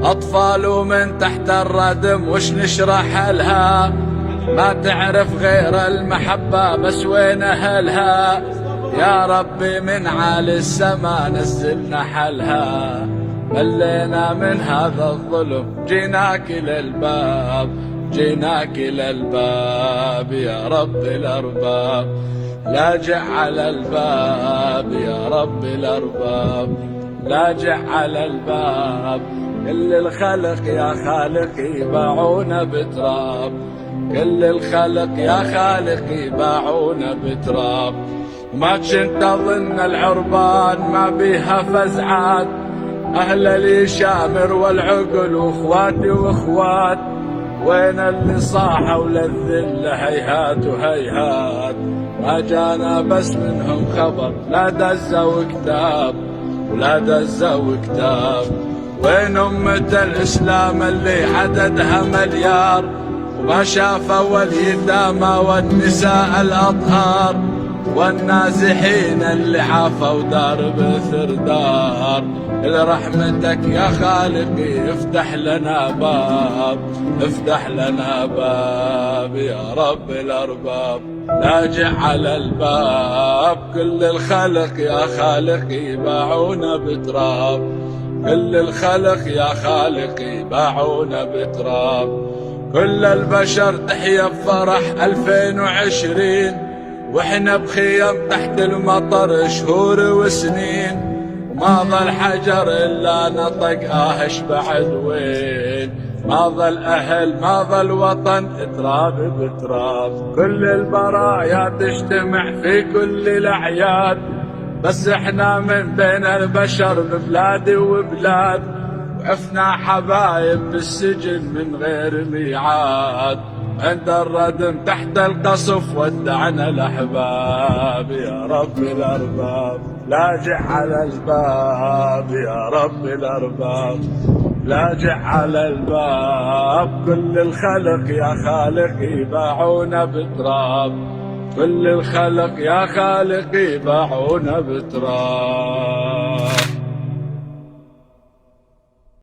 أطفال ومن تحت الردم وش نشرح لها، ما تعرف غير المحبة بس وين أهلها. يا ربي من عالي السما نزلنا حلها، ملينا من هذا الظلم جيناك للباب، جيناك للباب يا رب الأرباب. لاجع على الباب يا رب الأرباب، لاجع على الباب. كل الخلق يا خالقي باعونا بتراب، كل الخلق يا خالقي باعونا بتراب. ما كنت أظن العربان ما بيها فزعات، أهل اليشامر والعقل واخواتي واخوات. وين اللي صاحوا للذل هيهات وهيهات، ما جانا بس منهم خبر لا دزوا كتاب ولا دزوا كتاب. وين أمة الإسلام اللي عددها مليار، وما شافوا اليتامى والنساء الأطهار، والنازحين اللي عافوا دار بثر دار. لرحمتك يا خالقي افتح لنا باب، افتح لنا باب يا رب الأرباب. لاجع على الباب، كل الخلق يا خالقي باعونا بتراب، كل الخلق يا خالقي باعونا بتراب. كل البشر تحيا بفرح 2020، واحنا بخيم تحت المطر شهور وسنين. ما ظل حجر الا نطق اهش بعد وين، ما ظل اهل ما ظل وطن تراب بتراب. كل البرايا تجتمع في كل الاعياد، بس احنا من بين البشر ببلاد وبلاد. وقفنا حبايب بالسجن من غير ميعاد، عند الردم تحت القصف ودعنا الأحباب يا رب الأرباب. لاجع على الباب يا رب الأرباب، لاجع على الباب. كل الخلق يا خالقي باعونا بتراب، كل الخلق يا خالقي باعونا بتراب.